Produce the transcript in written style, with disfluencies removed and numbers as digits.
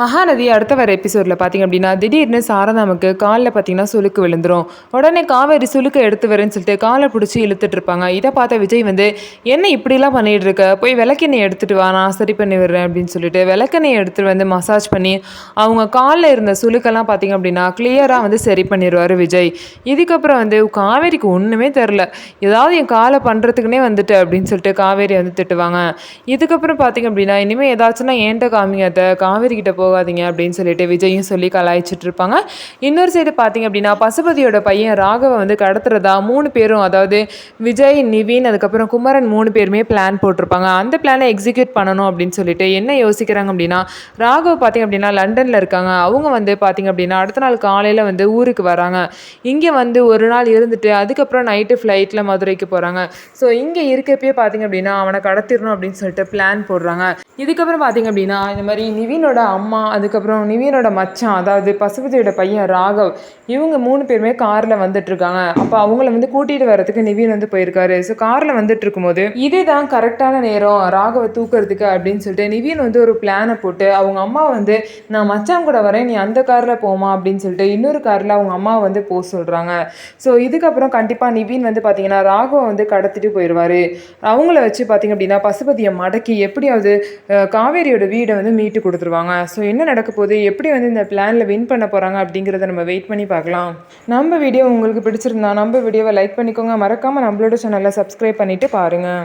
மகாநதி அடுத்த வர எபிசோடில் பார்த்திங்க அப்படின்னா திடீர்னு சாரதாமுக்கு காலில் பார்த்தீங்கன்னா சுளுக்கு விழுந்துரும். உடனே காவேரி சுளுக்கு எடுத்து வரேன்னு சொல்லிட்டு காலை பிடிச்சி இழுத்துட்டு இருப்பாங்க. இதை பார்த்த விஜய் வந்து என்ன இப்படிலாம் பண்ணிட்டு இருக்க, போய் விளக்கெண்ணெய் எடுத்துட்டு வா, நான் சரி பண்ணி விடுறேன் அப்படின்னு சொல்லிட்டு விளக்கெண்ணெய் எடுத்துட்டு வந்து மசாஜ் பண்ணி அவங்க காலில் இருந்த சுளுக்கெல்லாம் பார்த்திங்க அப்படின்னா கிளியராக வந்து சரி பண்ணிடுவார் விஜய். இதுக்கப்புறம் வந்து காவேரிக்கு ஒன்றுமே தெரில, ஏதாவது என் காலை பண்ணுறதுக்குனே வந்துட்டு அப்படின்னு சொல்லிட்டு காவேரி வந்து திட்டுவாங்க. இதுக்கப்புறம் பார்த்திங்க அப்படின்னா இனிமேல் ஏதாச்சும்னா ஏன்ட்ட காமிங்க, அதை காவேரி கிட்ட போகாதீங்க அப்படின்னு சொல்லிட்டு விஜயும் சொல்லி கலாய்ச்சிட்டு இருப்பாங்க. இன்னொரு சைடு பார்த்தீங்க அப்படின்னா பசுபதியோட பையன் ராகவ வந்து கடத்துறதா 3 பேரும், அதாவது விஜய், நிவின், அதுக்கப்புறம் குமரன் 3 பேருமே பிளான் போட்டிருப்பாங்க. அந்த பிளானை எக்ஸிக்யூட் பண்ணணும் அப்படின்னு சொல்லிட்டு என்ன யோசிக்கிறாங்க அப்படின்னா, ராகவ் பார்த்தீங்க அப்படின்னா லண்டனில் இருக்காங்க. அவங்க வந்து பார்த்தீங்க அப்படின்னா அடுத்த நாள் காலையில் வந்து ஊருக்கு வராங்க. இங்கே வந்து ஒரு நாள் இருந்துட்டு அதுக்கப்புறம் நைட்டு ஃப்ளைட்டில் மதுரைக்கு போகிறாங்க. ஸோ இங்கே இருக்கப்பயே பார்த்தீங்க அப்படின்னா அவனை கடத்திடணும் அப்படின்னு சொல்லிட்டு பிளான் போடுறாங்க. இதுக்கப்புறம் பார்த்தீங்க அப்படின்னா இந்த மாதிரி நிவினோட அம்மா, அதுக்கப்புறம் நிவினோட மச்சான், அதாவது பசுபதியோட பையன் ராகவ், இவங்க 3 பேருமே காரில் வந்துட்டுருக்காங்க. அப்போ அவங்கள வந்து கூட்டிகிட்டு வரதுக்கு நிவின் வந்து போயிருக்காரு. ஸோ காரில் வந்துட்டு இருக்கும்போது இதுதான் கரெக்டான நேரம் ராகவை தூக்கிறதுக்கு அப்படின்னு சொல்லிட்டு நிவின் வந்து ஒரு பிளானை போட்டு அவங்க அம்மா வந்து நான் மச்சான் கூட வரேன், நீ அந்த காரில் போமா அப்படின்னு சொல்லிட்டு இன்னொரு காரில் அவங்க அம்மாவை வந்து போக சொல்கிறாங்க. ஸோ இதுக்கப்புறம் கண்டிப்பாக நிவின் வந்து பார்த்தீங்கன்னா ராகவை வந்து கடத்திட்டு போயிடுவார். அவங்கள வச்சு பார்த்தீங்க அப்படின்னா பசுபதியை மடக்கி எப்படியாவது காவேரியோட வீடை வந்து மீட்டு கொடுத்துருவாங்க. ஸோ என்ன நடக்க போகுது, எப்படி வந்து இந்த பிளானில் வின் பண்ண போகிறாங்க அப்படிங்கிறத நம்ம வெயிட் பண்ணி பார்க்கலாம். நம்ம வீடியோ உங்களுக்கு பிடிச்சிருந்தா நம்ம வீடியோவை லைக் பண்ணிக்கோங்க. மறக்காமல் நம்மளோட சேனலை சப்ஸ்கிரைப் பண்ணிவிட்டு பாருங்கள்.